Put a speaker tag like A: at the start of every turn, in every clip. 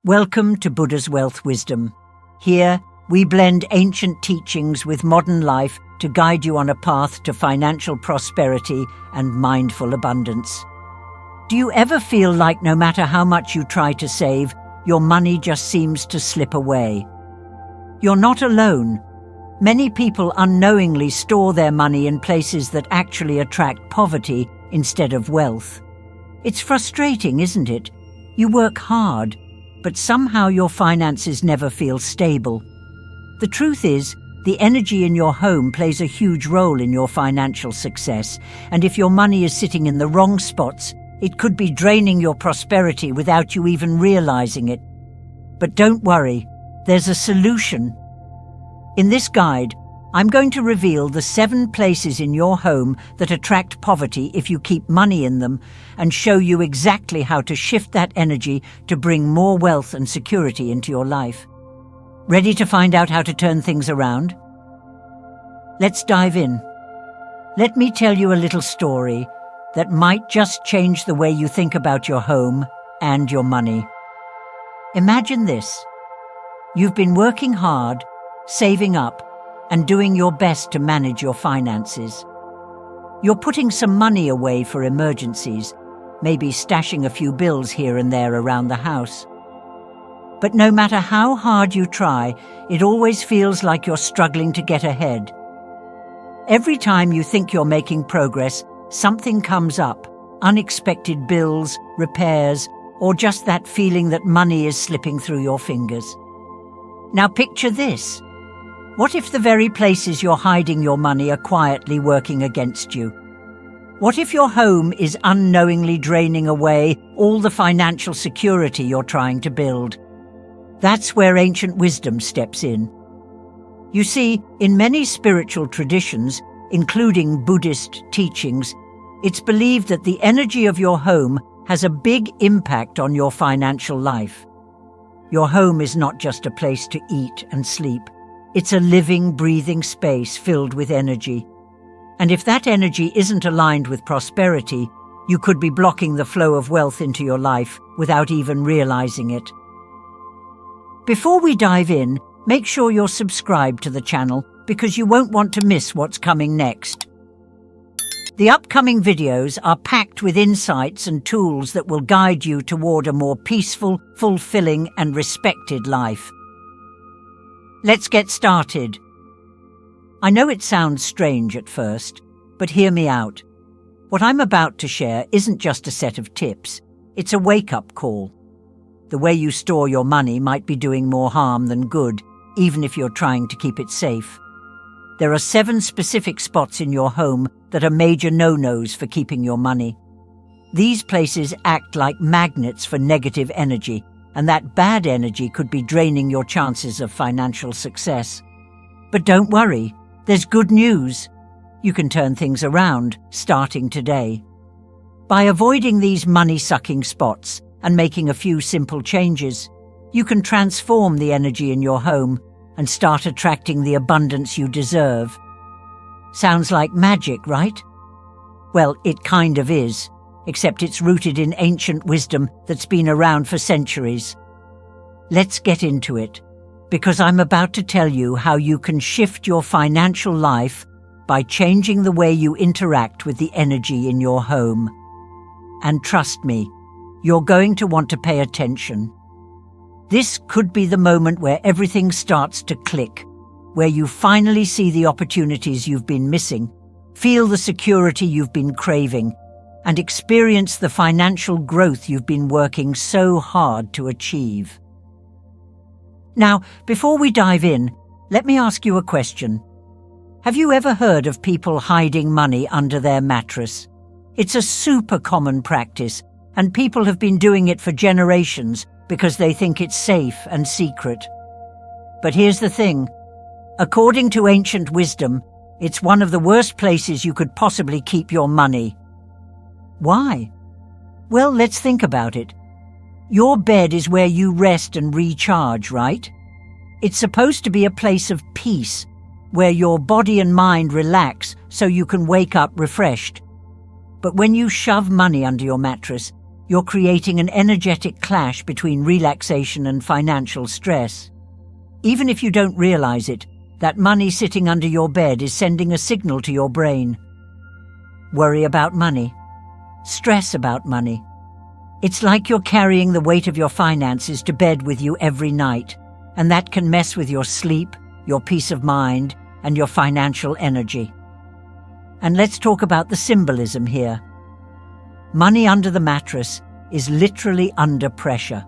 A: Welcome to Buddha's Wealth Wisdom. Here, we blend ancient teachings with modern life to guide you on a path to financial prosperity and mindful abundance. Do you ever feel like no matter how much you try to save, your money just seems to slip away? You're not alone. Many people unknowingly store their money in places that actually attract poverty instead of wealth. It's frustrating, isn't it? You work hard, but somehow your finances never feel stable. The truth is, the energy in your home plays a huge role in your financial success, and if your money is sitting in the wrong spots, it could be draining your prosperity without you even realizing it. But don't worry, there's a solution. In this guide, I'm going to reveal the 7 places in your home that attract poverty if you keep money in them, and show you exactly how to shift that energy to bring more wealth and security into your life. Ready to find out how to turn things around? Let's dive in. Let me tell you a little story that might just change the way you think about your home and your money. Imagine this. You've been working hard, saving up, and doing your best to manage your finances. You're putting some money away for emergencies, maybe stashing a few bills here and there around the house. But no matter how hard you try, it always feels like you're struggling to get ahead. Every time you think you're making progress, something comes up, unexpected bills, repairs, or just that feeling that money is slipping through your fingers. Now picture this. What if the very places you're hiding your money are quietly working against you? What if your home is unknowingly draining away all the financial security you're trying to build? That's where ancient wisdom steps in. You see, in many spiritual traditions, including Buddhist teachings, it's believed that the energy of your home has a big impact on your financial life. Your home is not just a place to eat and sleep. It's a living, breathing space filled with energy. And if that energy isn't aligned with prosperity, you could be blocking the flow of wealth into your life without even realizing it. Before we dive in, make sure you're subscribed to the channel because you won't want to miss what's coming next. The upcoming videos are packed with insights and tools that will guide you toward a more peaceful, fulfilling, and respected life. Let's get started. I know it sounds strange at first, but hear me out. What I'm about to share isn't just a set of tips, it's a wake-up call. The way you store your money might be doing more harm than good, even if you're trying to keep it safe. There are 7 specific spots in your home that are major no-nos for keeping your money. These places act like magnets for negative energy, and that bad energy could be draining your chances of financial success. But don't worry, there's good news. You can turn things around, starting today. By avoiding these money-sucking spots and making a few simple changes, you can transform the energy in your home and start attracting the abundance you deserve. Sounds like magic, right? Well, it kind of is, except it's rooted in ancient wisdom that's been around for centuries. Let's get into it, because I'm about to tell you how you can shift your financial life by changing the way you interact with the energy in your home. And trust me, you're going to want to pay attention. This could be the moment where everything starts to click, where you finally see the opportunities you've been missing, feel the security you've been craving, and experience the financial growth you've been working so hard to achieve. Now, before we dive in, let me ask you a question. Have you ever heard of people hiding money under their mattress? It's a super common practice, and people have been doing it for generations because they think it's safe and secret. But here's the thing. According to ancient wisdom, it's one of the worst places you could possibly keep your money. Why? Well, let's think about it. Your bed is where you rest and recharge, right? It's supposed to be a place of peace, where your body and mind relax so you can wake up refreshed. But when you shove money under your mattress, you're creating an energetic clash between relaxation and financial stress. Even if you don't realize it, that money sitting under your bed is sending a signal to your brain. Worry about money. Stress about money. It's like you're carrying the weight of your finances to bed with you every night, and that can mess with your sleep, your peace of mind, and your financial energy. And let's talk about the symbolism here. Money under the mattress is literally under pressure.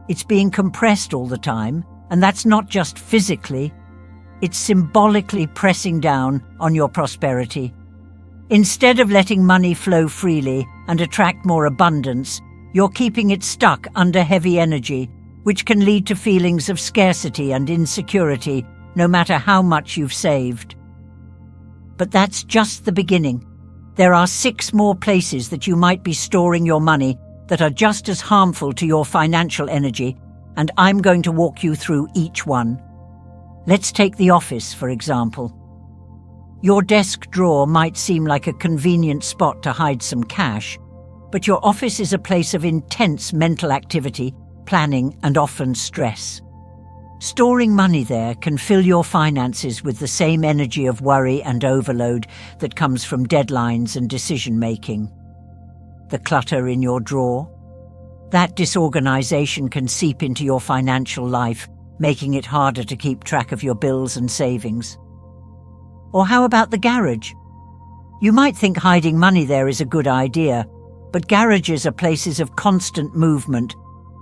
A: It's being compressed all the time, and that's not just physically, it's symbolically pressing down on your prosperity. Instead of letting money flow freely and attract more abundance, you're keeping it stuck under heavy energy, which can lead to feelings of scarcity and insecurity, no matter how much you've saved. But that's just the beginning. There are 6 more places that you might be storing your money that are just as harmful to your financial energy, and I'm going to walk you through each one. Let's take the office, for example. Your desk drawer might seem like a convenient spot to hide some cash, but your office is a place of intense mental activity, planning, and often stress. Storing money there can fill your finances with the same energy of worry and overload that comes from deadlines and decision-making. The clutter in your drawer. That disorganization can seep into your financial life, making it harder to keep track of your bills and savings. Or how about the garage? You might think hiding money there is a good idea, but garages are places of constant movement,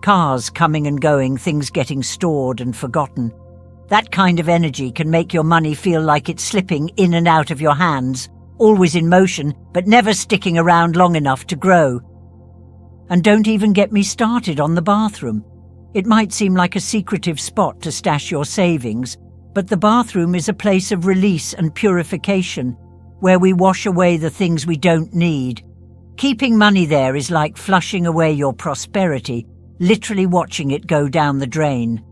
A: cars coming and going, things getting stored and forgotten. That kind of energy can make your money feel like it's slipping in and out of your hands, always in motion, but never sticking around long enough to grow. And don't even get me started on the bathroom. It might seem like a secretive spot to stash your savings, but the bathroom is a place of release and purification, where we wash away the things we don't need. Keeping money there is like flushing away your prosperity, literally watching it go down the drain.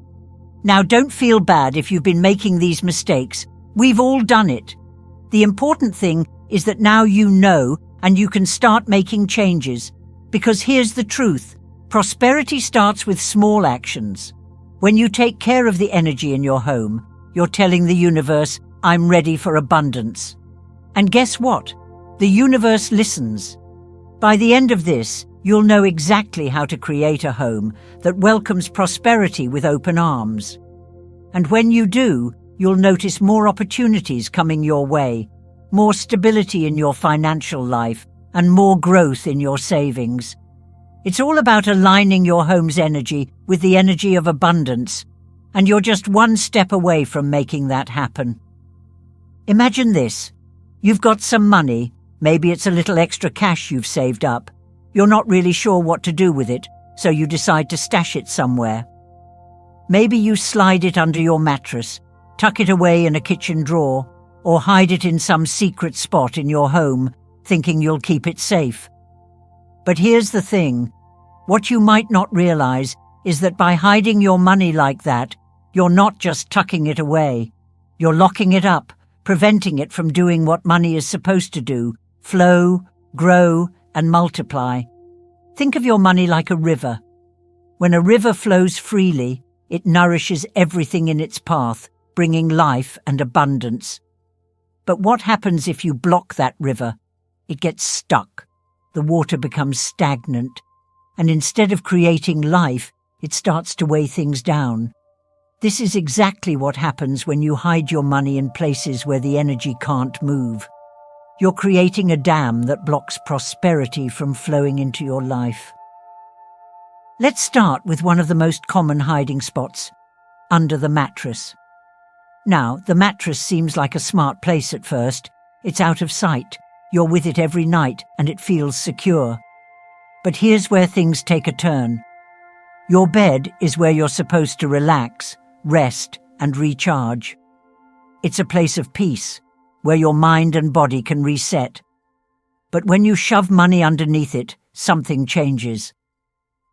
A: Now, don't feel bad if you've been making these mistakes. We've all done it. The important thing is that now you know and you can start making changes. Because here's the truth. Prosperity starts with small actions. When you take care of the energy in your home, you're telling the universe, I'm ready for abundance. And guess what? The universe listens. By the end of this, you'll know exactly how to create a home that welcomes prosperity with open arms. And when you do, you'll notice more opportunities coming your way, more stability in your financial life, and more growth in your savings. It's all about aligning your home's energy with the energy of abundance, and you're just one step away from making that happen. Imagine this. You've got some money, maybe it's a little extra cash you've saved up. You're not really sure what to do with it, so you decide to stash it somewhere. Maybe you slide it under your mattress, tuck it away in a kitchen drawer, or hide it in some secret spot in your home, thinking you'll keep it safe. But here's the thing. What you might not realize is that by hiding your money like that, you're not just tucking it away. You're locking it up, preventing it from doing what money is supposed to do, flow, grow, and multiply. Think of your money like a river. When a river flows freely, it nourishes everything in its path, bringing life and abundance. But what happens if you block that river? It gets stuck. The water becomes stagnant. And instead of creating life, it starts to weigh things down. This is exactly what happens when you hide your money in places where the energy can't move. You're creating a dam that blocks prosperity from flowing into your life. Let's start with one of the most common hiding spots, under the mattress. Now, the mattress seems like a smart place at first. It's out of sight. You're with it every night and it feels secure. But here's where things take a turn. Your bed is where you're supposed to relax, rest, and recharge. It's a place of peace, where your mind and body can reset. But when you shove money underneath it, something changes.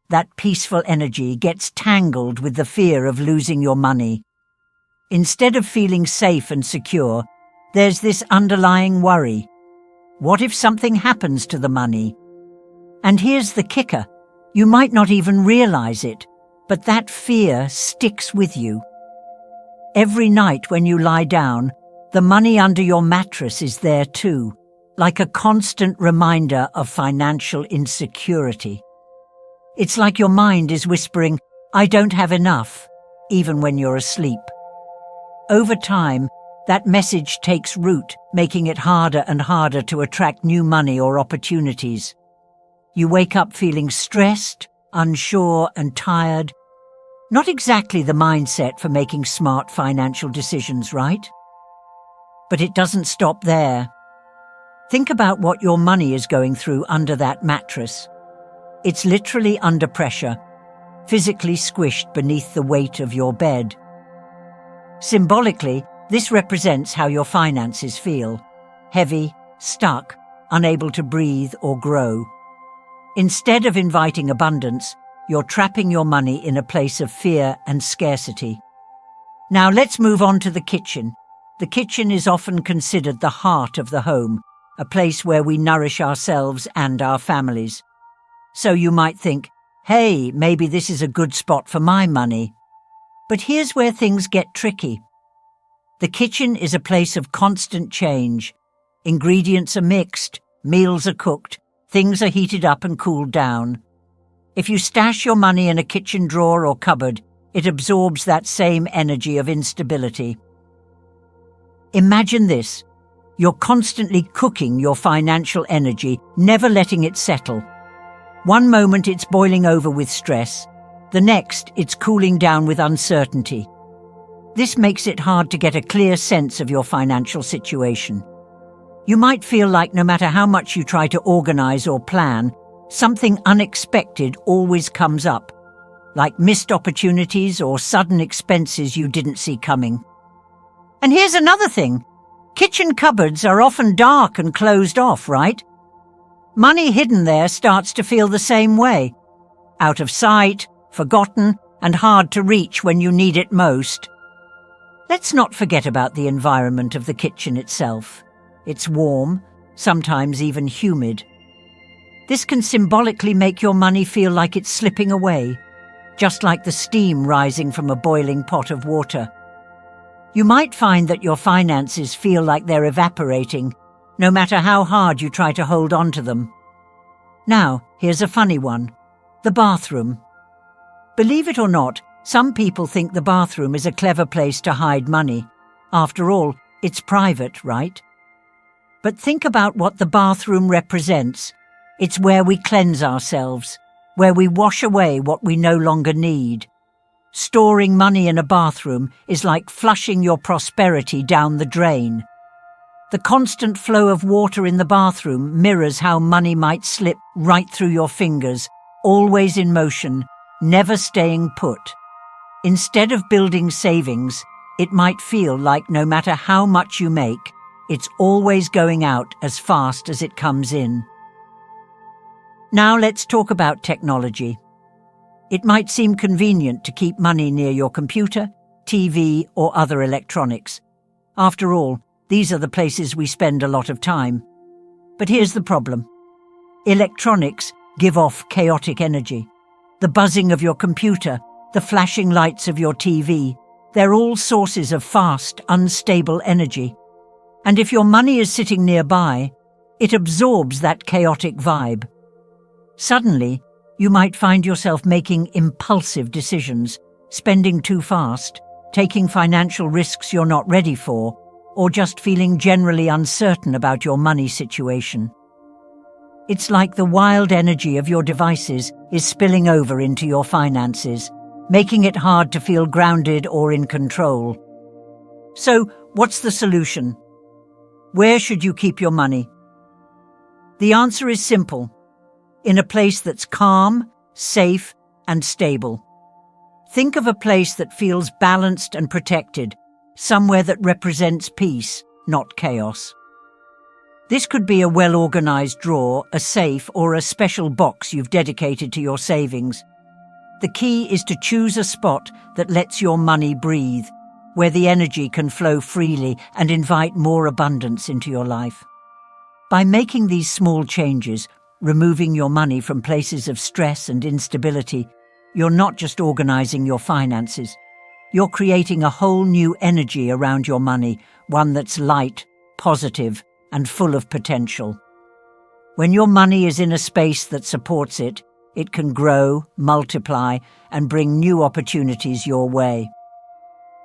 A: That peaceful energy gets tangled with the fear of losing your money. Instead of feeling safe and secure, there's this underlying worry. What if something happens to the money? And here's the kicker. You might not even realize it, but that fear sticks with you. Every night when you lie down, the money under your mattress is there too, like a constant reminder of financial insecurity. It's like your mind is whispering, "I don't have enough," even when you're asleep. Over time, that message takes root, making it harder and harder to attract new money or opportunities. You wake up feeling stressed, unsure, and tired. Not exactly the mindset for making smart financial decisions, right? But it doesn't stop there. Think about what your money is going through under that mattress. It's literally under pressure, physically squished beneath the weight of your bed. Symbolically, this represents how your finances feel: heavy, stuck, unable to breathe or grow. Instead of inviting abundance, you're trapping your money in a place of fear and scarcity. Now let's move on to the kitchen. The kitchen is often considered the heart of the home, a place where we nourish ourselves and our families. So you might think, hey, maybe this is a good spot for my money. But here's where things get tricky. The kitchen is a place of constant change. Ingredients are mixed, meals are cooked, things are heated up and cooled down. If you stash your money in a kitchen drawer or cupboard, it absorbs that same energy of instability. Imagine this. You're constantly cooking your financial energy, never letting it settle. One moment it's boiling over with stress, the next it's cooling down with uncertainty. This makes it hard to get a clear sense of your financial situation. You might feel like no matter how much you try to organize or plan, something unexpected always comes up, like missed opportunities or sudden expenses you didn't see coming. And here's another thing. Kitchen cupboards are often dark and closed off, right? Money hidden there starts to feel the same way. Out of sight, forgotten, and hard to reach when you need it most. Let's not forget about the environment of the kitchen itself. It's warm, sometimes even humid. This can symbolically make your money feel like it's slipping away, just like the steam rising from a boiling pot of water. You might find that your finances feel like they're evaporating, no matter how hard you try to hold on to them. Now, here's a funny one. The bathroom. Believe it or not, some people think the bathroom is a clever place to hide money. After all, it's private, right? But think about what the bathroom represents. It's where we cleanse ourselves, where we wash away what we no longer need. Storing money in a bathroom is like flushing your prosperity down the drain. The constant flow of water in the bathroom mirrors how money might slip right through your fingers, always in motion, never staying put. Instead of building savings, it might feel like no matter how much you make, it's always going out as fast as it comes in. Now let's talk about technology. It might seem convenient to keep money near your computer, TV, or other electronics. After all, these are the places we spend a lot of time. But here's the problem. Electronics give off chaotic energy. The buzzing of your computer, the flashing lights of your TV, they're all sources of fast, unstable energy. And if your money is sitting nearby, it absorbs that chaotic vibe. Suddenly, you might find yourself making impulsive decisions, spending too fast, taking financial risks you're not ready for, or just feeling generally uncertain about your money situation. It's like the wild energy of your devices is spilling over into your finances, making it hard to feel grounded or in control. So, what's the solution? Where should you keep your money? The answer is simple. In a place that's calm, safe, and stable. Think of a place that feels balanced and protected, somewhere that represents peace, not chaos. This could be a well-organized drawer, a safe, or a special box you've dedicated to your savings. The key is to choose a spot that lets your money breathe, where the energy can flow freely and invite more abundance into your life. By making these small changes, removing your money from places of stress and instability, you're not just organizing your finances. You're creating a whole new energy around your money, one that's light, positive, and full of potential. When your money is in a space that supports it, it can grow, multiply, and bring new opportunities your way.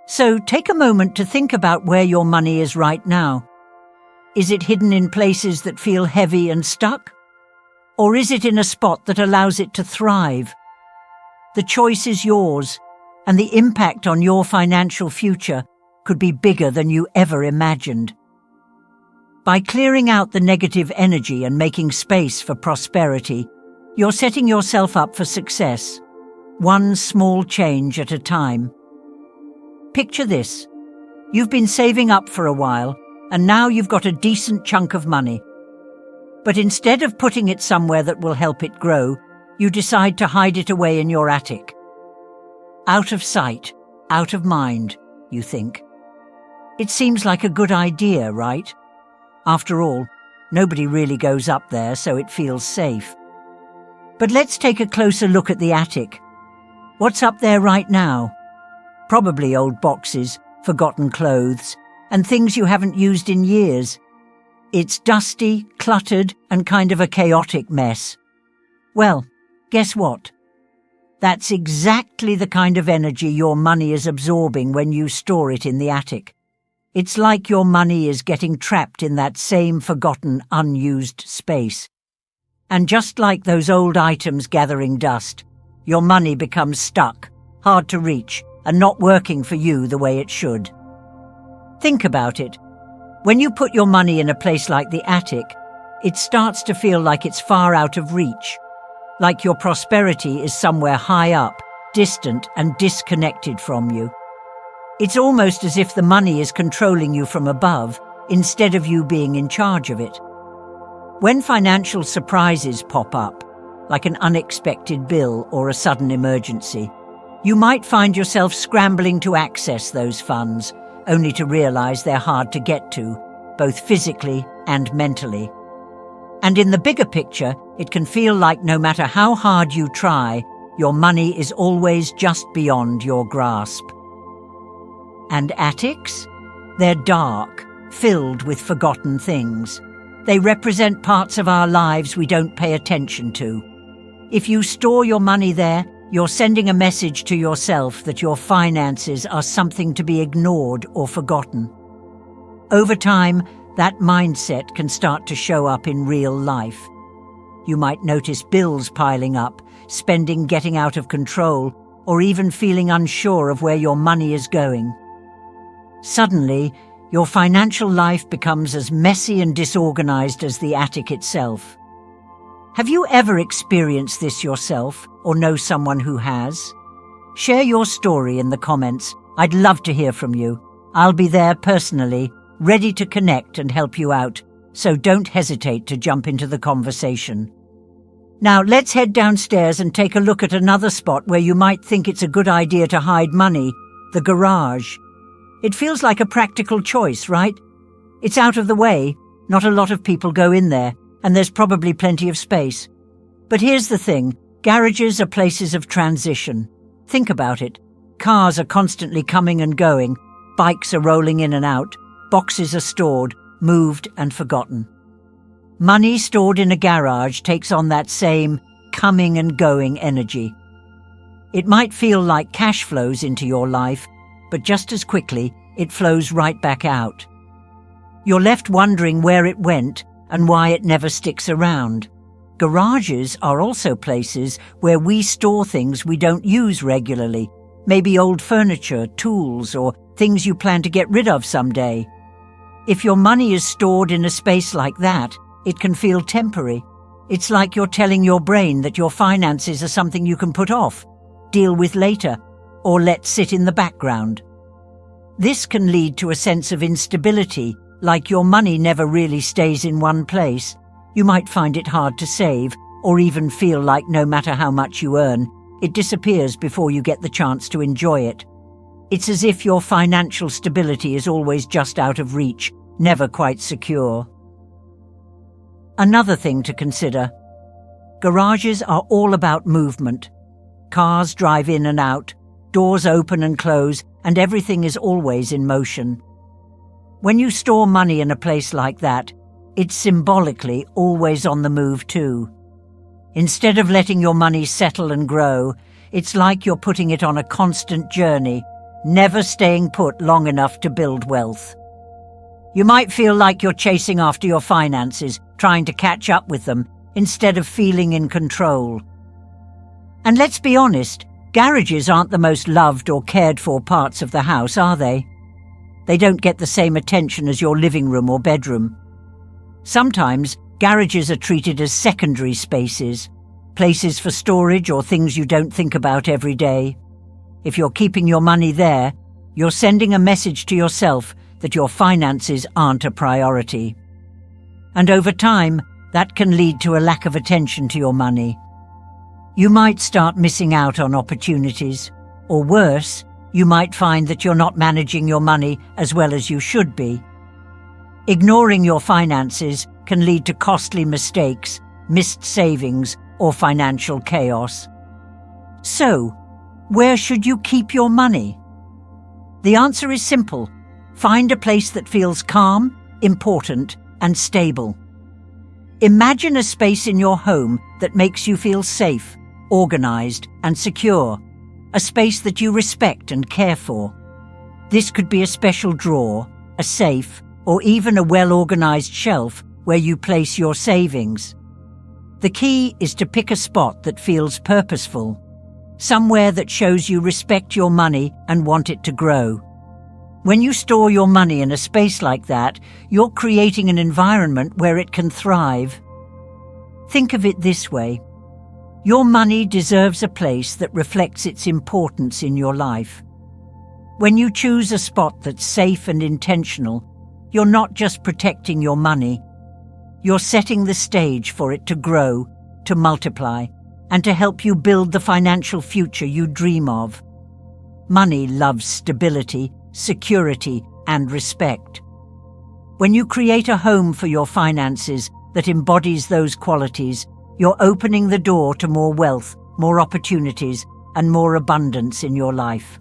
A: So take a moment to think about where your money is right now. Is it hidden in places that feel heavy and stuck? Or is it in a spot that allows it to thrive? The choice is yours, and the impact on your financial future could be bigger than you ever imagined. By clearing out the negative energy and making space for prosperity, you're setting yourself up for success, one small change at a time. Picture this. You've been saving up for a while, and now you've got a decent chunk of money. But instead of putting it somewhere that will help it grow, you decide to hide it away in your attic. Out of sight, out of mind, you think. It seems like a good idea, right? After all, nobody really goes up there, so it feels safe. But let's take a closer look at the attic. What's up there right now? Probably old boxes, forgotten clothes, and things you haven't used in years. It's dusty, cluttered, and kind of a chaotic mess. Well, guess what? That's exactly the kind of energy your money is absorbing when you store it in the attic. It's like your money is getting trapped in that same forgotten, unused space. And just like those old items gathering dust, your money becomes stuck, hard to reach, and not working for you the way it should. Think about it. When you put your money in a place like the attic, it starts to feel like it's far out of reach, like your prosperity is somewhere high up, distant and disconnected from you. It's almost as if the money is controlling you from above, instead of you being in charge of it. When financial surprises pop up, like an unexpected bill or a sudden emergency, you might find yourself scrambling to access those funds, only to realize they're hard to get to, both physically and mentally. And in the bigger picture, it can feel like no matter how hard you try, your money is always just beyond your grasp. And attics? They're dark, filled with forgotten things. They represent parts of our lives we don't pay attention to. If you store your money there, you're sending a message to yourself that your finances are something to be ignored or forgotten. Over time, that mindset can start to show up in real life. You might notice bills piling up, spending getting out of control, or even feeling unsure of where your money is going. Suddenly, your financial life becomes as messy and disorganized as the attic itself. Have you ever experienced this yourself, or know someone who has? Share your story in the comments. I'd love to hear from you. I'll be there personally, ready to connect and help you out, so don't hesitate to jump into the conversation. Now let's head downstairs and take a look at another spot where you might think it's a good idea to hide money, the garage. It feels like a practical choice, right? It's out of the way, not a lot of people go in there, and there's probably plenty of space. But here's the thing, garages are places of transition. Think about it. Cars are constantly coming and going, bikes are rolling in and out, boxes are stored, moved and forgotten. Money stored in a garage takes on that same coming and going energy. It might feel like cash flows into your life, but just as quickly, it flows right back out. You're left wondering where it went and why it never sticks around. Garages are also places where we store things we don't use regularly, maybe old furniture, tools, or things you plan to get rid of someday. If your money is stored in a space like that, it can feel temporary. It's like you're telling your brain that your finances are something you can put off, deal with later, or let sit in the background. This can lead to a sense of instability, like your money never really stays in one place. You might find it hard to save, or even feel like no matter how much you earn, it disappears before you get the chance to enjoy it. It's as if your financial stability is always just out of reach, never quite secure. Another thing to consider, Garages are all about movement. Cars drive in and out, doors open and close, and everything is always in motion. When you store money in a place like that, it's symbolically always on the move too. Instead of letting your money settle and grow, it's like you're putting it on a constant journey, never staying put long enough to build wealth. You might feel like you're chasing after your finances, trying to catch up with them, instead of feeling in control. And let's be honest, garages aren't the most loved or cared for parts of the house, are they? They don't get the same attention as your living room or bedroom. Sometimes, garages are treated as secondary spaces, places for storage or things you don't think about every day. If you're keeping your money there, you're sending a message to yourself that your finances aren't a priority. And over time, that can lead to a lack of attention to your money. You might start missing out on opportunities, or worse, you might find that you're not managing your money as well as you should be. Ignoring your finances can lead to costly mistakes, missed savings, or financial chaos. So, where should you keep your money? The answer is simple. Find a place that feels calm, important, and stable. Imagine a space in your home that makes you feel safe, organized, and secure. A space that you respect and care for. This could be a special drawer, a safe, or even a well-organized shelf where you place your savings. The key is to pick a spot that feels purposeful, somewhere that shows you respect your money and want it to grow. When you store your money in a space like that, you're creating an environment where it can thrive. Think of it this way. Your money deserves a place that reflects its importance in your life. When you choose a spot that's safe and intentional, you're not just protecting your money. You're setting the stage for it to grow, to multiply, and to help you build the financial future you dream of. Money loves stability, security, and respect. When you create a home for your finances that embodies those qualities, you're opening the door to more wealth, more opportunities, and more abundance in your life.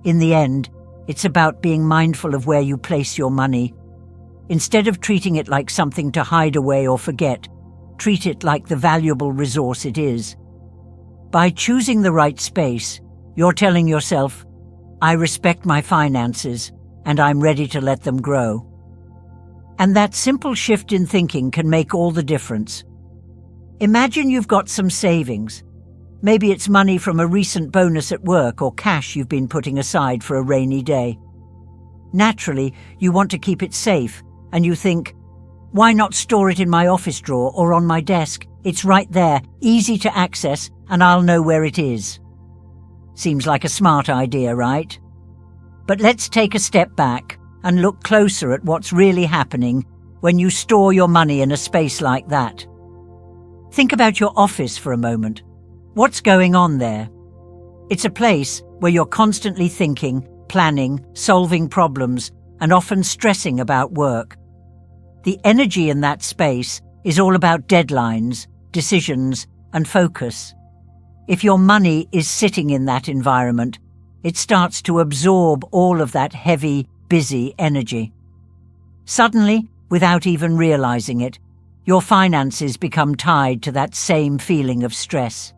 A: In the end, it's about being mindful of where you place your money. Instead of treating it like something to hide away or forget, treat it like the valuable resource it is. By choosing the right space, you're telling yourself, I respect my finances, and I'm ready to let them grow. And that simple shift in thinking can make all the difference. Imagine you've got some savings. Maybe it's money from a recent bonus at work or cash you've been putting aside for a rainy day. Naturally, you want to keep it safe, and you think, why not store it in my office drawer or on my desk? It's right there, easy to access, and I'll know where it is. Seems like a smart idea, right? But let's take a step back and look closer at what's really happening when you store your money in a space like that. Think about your office for a moment. What's going on there? It's a place where you're constantly thinking, planning, solving problems, and often stressing about work. The energy in that space is all about deadlines, decisions, and focus. If your money is sitting in that environment, it starts to absorb all of that heavy, busy energy. Suddenly, without even realizing it, your finances become tied to that same feeling of stress.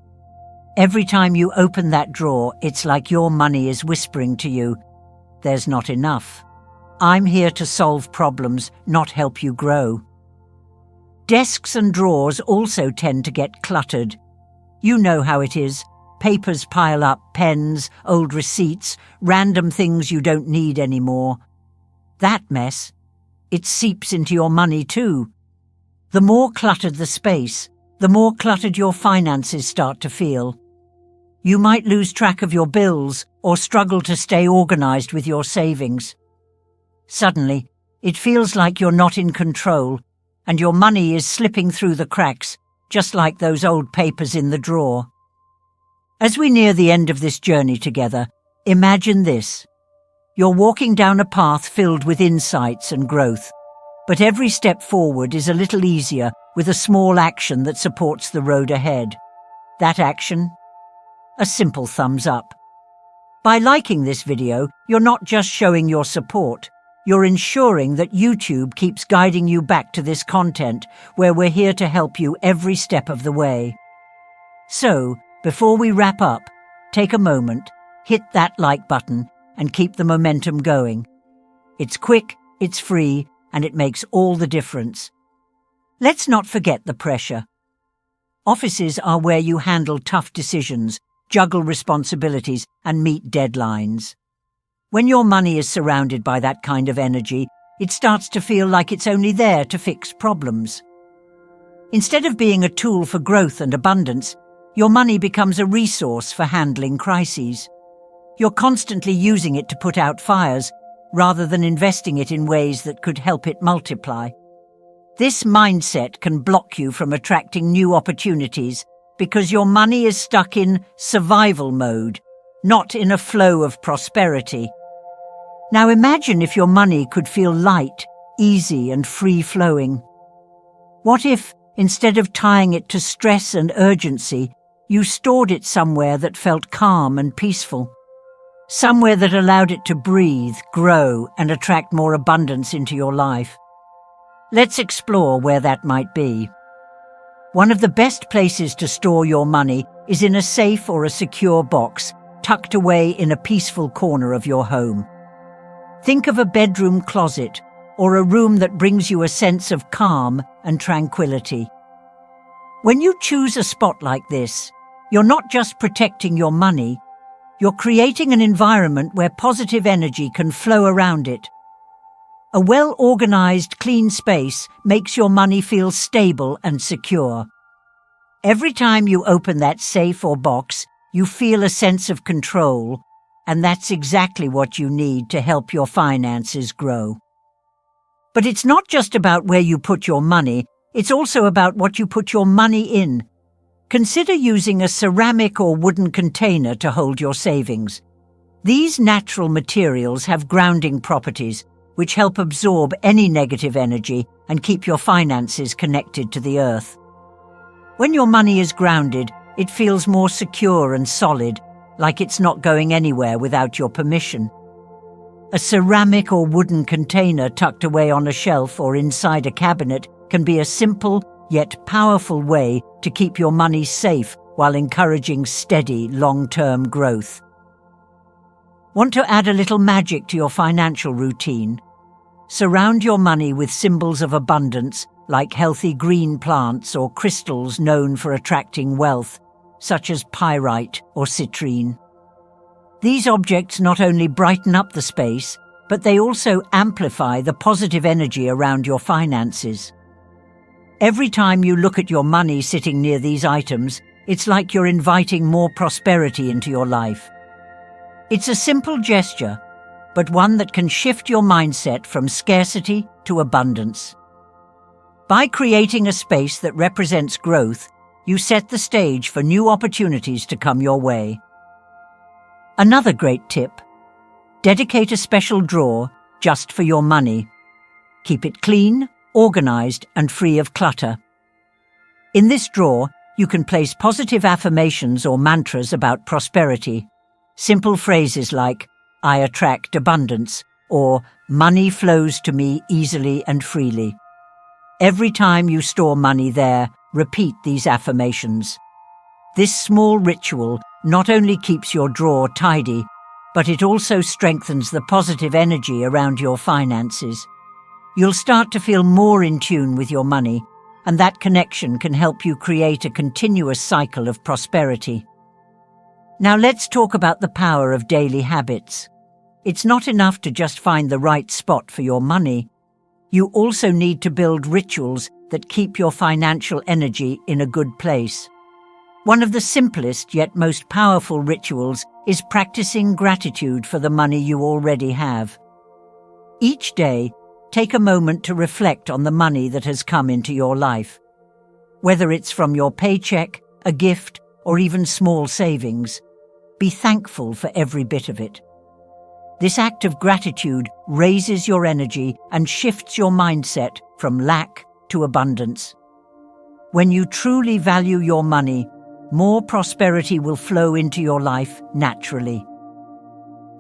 A: Every time you open that drawer, it's like your money is whispering to you, there's not enough. I'm here to solve problems, not help you grow. Desks and drawers also tend to get cluttered. You know how it is. Papers pile up, pens, old receipts, random things you don't need anymore. That mess, it seeps into your money too. The more cluttered the space, the more cluttered your finances start to feel. You might lose track of your bills or struggle to stay organized with your savings. Suddenly, it feels like you're not in control and your money is slipping through the cracks, just like those old papers in the drawer. As we near the end of this journey together, imagine this. You're walking down a path filled with insights and growth. But every step forward is a little easier with a small action that supports the road ahead. That action? A simple thumbs up. By liking this video, you're not just showing your support, you're ensuring that YouTube keeps guiding you back to this content where we're here to help you every step of the way. So, before we wrap up, take a moment, hit that like button, and keep the momentum going. It's quick, it's free, and it makes all the difference. Let's not forget the pressure. Offices are where you handle tough decisions, juggle responsibilities, and meet deadlines. When your money is surrounded by that kind of energy, it starts to feel like it's only there to fix problems. Instead of being a tool for growth and abundance, your money becomes a resource for handling crises. You're constantly using it to put out fires, rather than investing it in ways that could help it multiply. This mindset can block you from attracting new opportunities because your money is stuck in survival mode, not in a flow of prosperity. Now imagine if your money could feel light, easy, and free-flowing. What if, instead of tying it to stress and urgency, you stored it somewhere that felt calm and peaceful? Somewhere that allowed it to breathe, grow, and attract more abundance into your life. Let's explore where that might be. One of the best places to store your money is in a safe or a secure box, tucked away in a peaceful corner of your home. Think of a bedroom closet or a room that brings you a sense of calm and tranquility. When you choose a spot like this, you're not just protecting your money, you're creating an environment where positive energy can flow around it. A well-organized, clean space makes your money feel stable and secure. Every time you open that safe or box, you feel a sense of control, and that's exactly what you need to help your finances grow. But it's not just about where you put your money, it's also about what you put your money in. Consider using a ceramic or wooden container to hold your savings. These natural materials have grounding properties, which help absorb any negative energy and keep your finances connected to the earth. When your money is grounded, it feels more secure and solid, like it's not going anywhere without your permission. A ceramic or wooden container tucked away on a shelf or inside a cabinet can be a simple yet powerful way to keep your money safe while encouraging steady, long-term growth. Want to add a little magic to your financial routine? Surround your money with symbols of abundance, like healthy green plants or crystals known for attracting wealth, such as pyrite or citrine. These objects not only brighten up the space, but they also amplify the positive energy around your finances. Every time you look at your money sitting near these items, it's like you're inviting more prosperity into your life. It's a simple gesture, but one that can shift your mindset from scarcity to abundance. By creating a space that represents growth, you set the stage for new opportunities to come your way. Another great tip: dedicate a special drawer just for your money. Keep it clean, organized, and free of clutter. In this drawer, you can place positive affirmations or mantras about prosperity. Simple phrases like, "I attract abundance," or "Money flows to me easily and freely." Every time you store money there, repeat these affirmations. This small ritual not only keeps your drawer tidy, but it also strengthens the positive energy around your finances. You'll start to feel more in tune with your money, and that connection can help you create a continuous cycle of prosperity. Now let's talk about the power of daily habits. It's not enough to just find the right spot for your money. You also need to build rituals that keep your financial energy in a good place. One of the simplest yet most powerful rituals is practicing gratitude for the money you already have. Each day, take a moment to reflect on the money that has come into your life. Whether it's from your paycheck, a gift, or even small savings, be thankful for every bit of it. This act of gratitude raises your energy and shifts your mindset from lack to abundance. When you truly value your money, more prosperity will flow into your life naturally.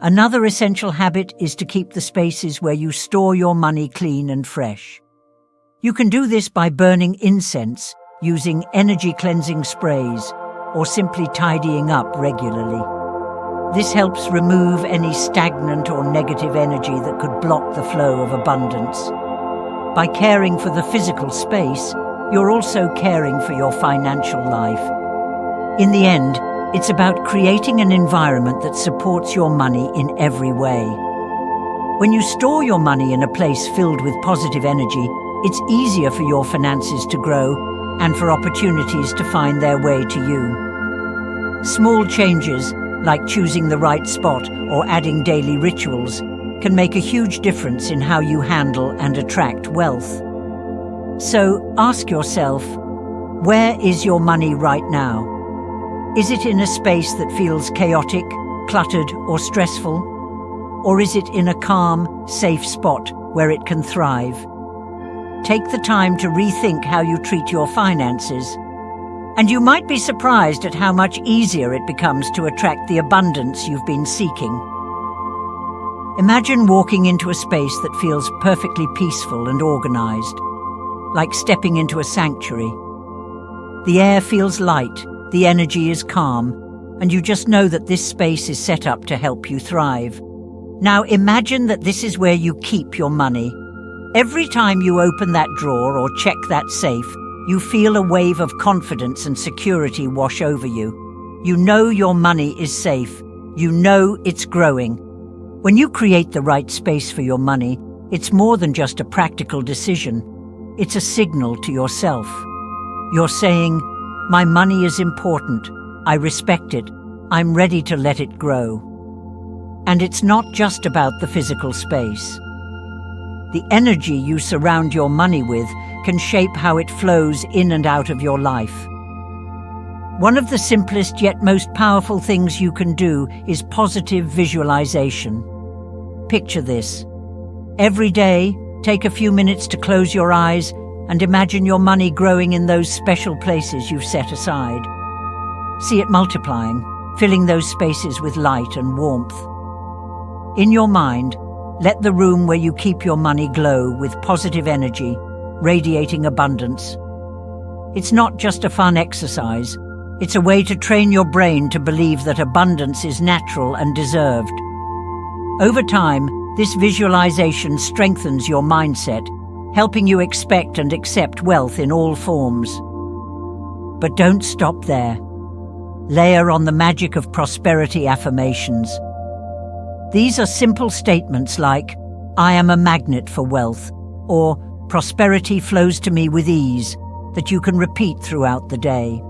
A: Another essential habit is to keep the spaces where you store your money clean and fresh. You can do this by burning incense, using energy-cleansing sprays, or simply tidying up regularly. This helps remove any stagnant or negative energy that could block the flow of abundance. By caring for the physical space, you're also caring for your financial life. In the end, it's about creating an environment that supports your money in every way. When you store your money in a place filled with positive energy, it's easier for your finances to grow and for opportunities to find their way to you. Small changes, like choosing the right spot or adding daily rituals, can make a huge difference in how you handle and attract wealth. So ask yourself, where is your money right now? Is it in a space that feels chaotic, cluttered, or stressful? Or is it in a calm, safe spot where it can thrive? Take the time to rethink how you treat your finances, and you might be surprised at how much easier it becomes to attract the abundance you've been seeking. Imagine walking into a space that feels perfectly peaceful and organized, like stepping into a sanctuary. The air feels light, the energy is calm, and you just know that this space is set up to help you thrive. Now imagine that this is where you keep your money. Every time you open that drawer or check that safe, you feel a wave of confidence and security wash over you. You know your money is safe. You know it's growing. When you create the right space for your money, it's more than just a practical decision. It's a signal to yourself. You're saying, "My money is important. I respect it. I'm ready to let it grow." And it's not just about the physical space. The energy you surround your money with can shape how it flows in and out of your life. One of the simplest yet most powerful things you can do is positive visualization. Picture this. Every day, take a few minutes to close your eyes and imagine your money growing in those special places you've set aside. See it multiplying, filling those spaces with light and warmth. In your mind, let the room where you keep your money glow with positive energy, radiating abundance. It's not just a fun exercise. It's a way to train your brain to believe that abundance is natural and deserved. Over time, this visualization strengthens your mindset, helping you expect and accept wealth in all forms. But don't stop there. Layer on the magic of prosperity affirmations. These are simple statements like, "I am a magnet for wealth," or "Prosperity flows to me with ease," that you can repeat throughout the day.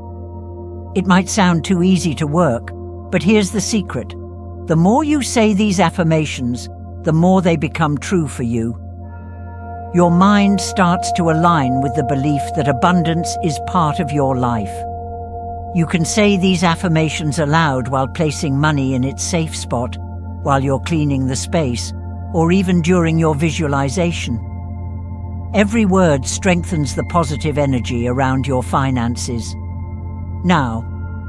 A: It might sound too easy to work, but here's the secret. The more you say these affirmations, the more they become true for you. Your mind starts to align with the belief that abundance is part of your life. You can say these affirmations aloud while placing money in its safe spot, while you're cleaning the space, or even during your visualization. Every word strengthens the positive energy around your finances. Now,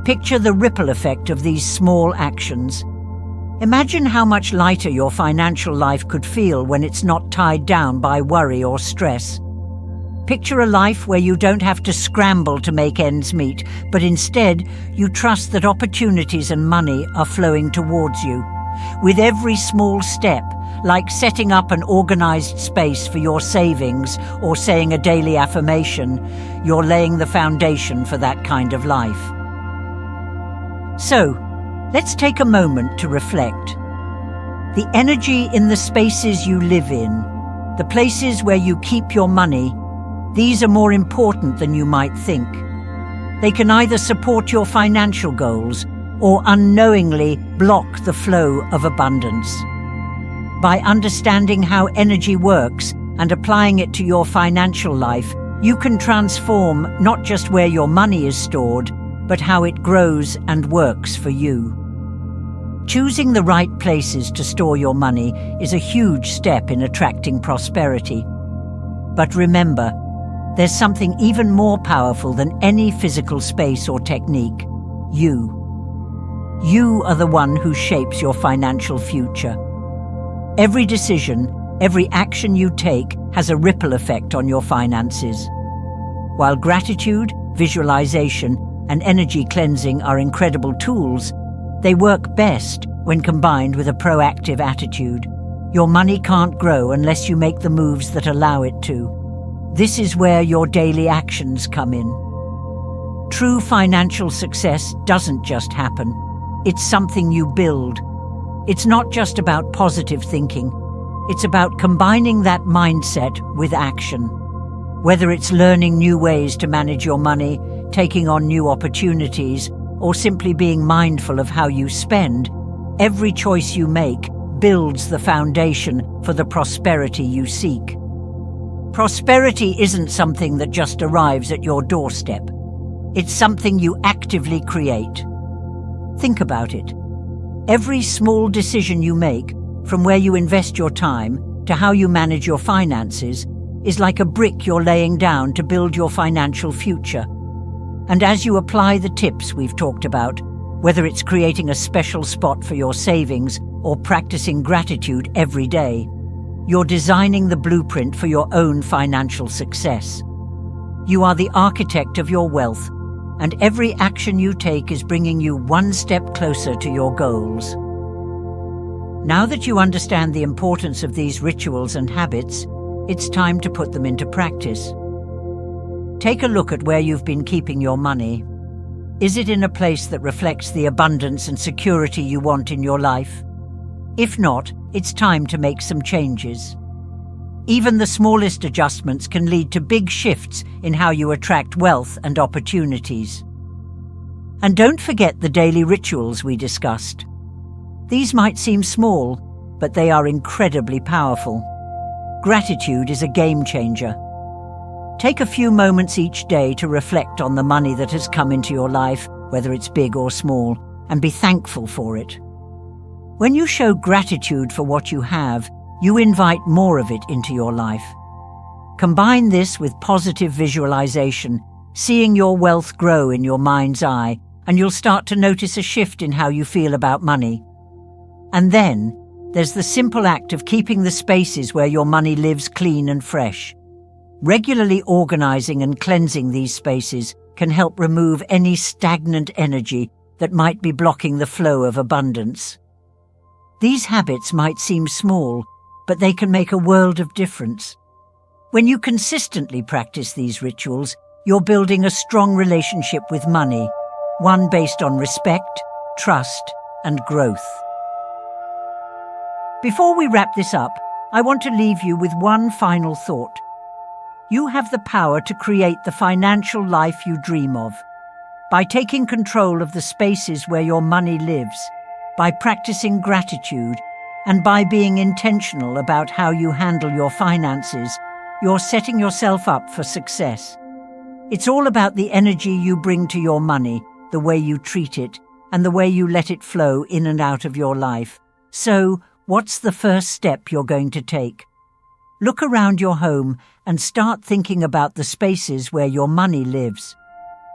A: picture the ripple effect of these small actions. Imagine how much lighter your financial life could feel when it's not tied down by worry or stress. Picture a life where you don't have to scramble to make ends meet, but instead you trust that opportunities and money are flowing towards you. With every small step, like setting up an organized space for your savings or saying a daily affirmation, you're laying the foundation for that kind of life. So, let's take a moment to reflect. The energy in the spaces you live in, the places where you keep your money, these are more important than you might think. They can either support your financial goals or unknowingly block the flow of abundance. By understanding how energy works and applying it to your financial life, you can transform not just where your money is stored, but how it grows and works for you. Choosing the right places to store your money is a huge step in attracting prosperity. But remember, there's something even more powerful than any physical space or technique: you. You are the one who shapes your financial future. Every decision, every action you take has a ripple effect on your finances. While gratitude, visualization, and energy cleansing are incredible tools, they work best when combined with a proactive attitude. Your money can't grow unless you make the moves that allow it to. This is where your daily actions come in. True financial success doesn't just happen. It's something you build. It's not just about positive thinking. It's about combining that mindset with action. Whether it's learning new ways to manage your money, taking on new opportunities, or simply being mindful of how you spend, every choice you make builds the foundation for the prosperity you seek. Prosperity isn't something that just arrives at your doorstep. It's something you actively create. Think about it. Every small decision you make, from where you invest your time to how you manage your finances, is like a brick you're laying down to build your financial future. And as you apply the tips we've talked about, whether it's creating a special spot for your savings or practicing gratitude every day, you're designing the blueprint for your own financial success. You are the architect of your wealth, and every action you take is bringing you one step closer to your goals. Now that you understand the importance of these rituals and habits, it's time to put them into practice. Take a look at where you've been keeping your money. Is it in a place that reflects the abundance and security you want in your life? If not, it's time to make some changes. Even the smallest adjustments can lead to big shifts in how you attract wealth and opportunities. And don't forget the daily rituals we discussed. These might seem small, but they are incredibly powerful. Gratitude is a game changer. Take a few moments each day to reflect on the money that has come into your life, whether it's big or small, and be thankful for it. When you show gratitude for what you have, you invite more of it into your life. Combine this with positive visualization, seeing your wealth grow in your mind's eye, and you'll start to notice a shift in how you feel about money. And then, there's the simple act of keeping the spaces where your money lives clean and fresh. Regularly organizing and cleansing these spaces can help remove any stagnant energy that might be blocking the flow of abundance. These habits might seem small, but they can make a world of difference. When you consistently practice these rituals, you're building a strong relationship with money, one based on respect, trust, and growth. Before we wrap this up, I want to leave you with one final thought. You have the power to create the financial life you dream of. By taking control of the spaces where your money lives, by practicing gratitude, and by being intentional about how you handle your finances, you're setting yourself up for success. It's all about the energy you bring to your money, the way you treat it, and the way you let it flow in and out of your life. So, what's the first step you're going to take? Look around your home and start thinking about the spaces where your money lives.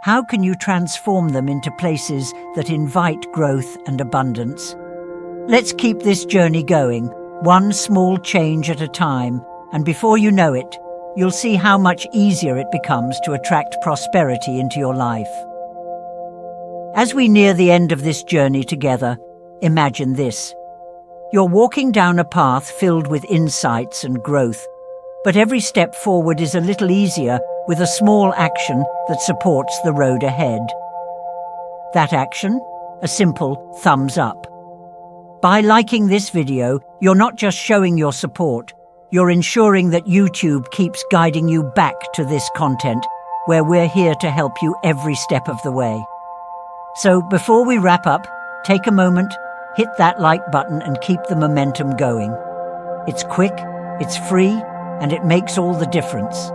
A: How can you transform them into places that invite growth and abundance? Let's keep this journey going, one small change at a time, and before you know it, you'll see how much easier it becomes to attract prosperity into your life. As we near the end of this journey together, imagine this. You're walking down a path filled with insights and growth, but every step forward is a little easier with a small action that supports the road ahead. That action? A simple thumbs up. By liking this video, you're not just showing your support, you're ensuring that YouTube keeps guiding you back to this content, where we're here to help you every step of the way. So before we wrap up, take a moment, hit that like button and keep the momentum going. It's quick, it's free, and it makes all the difference.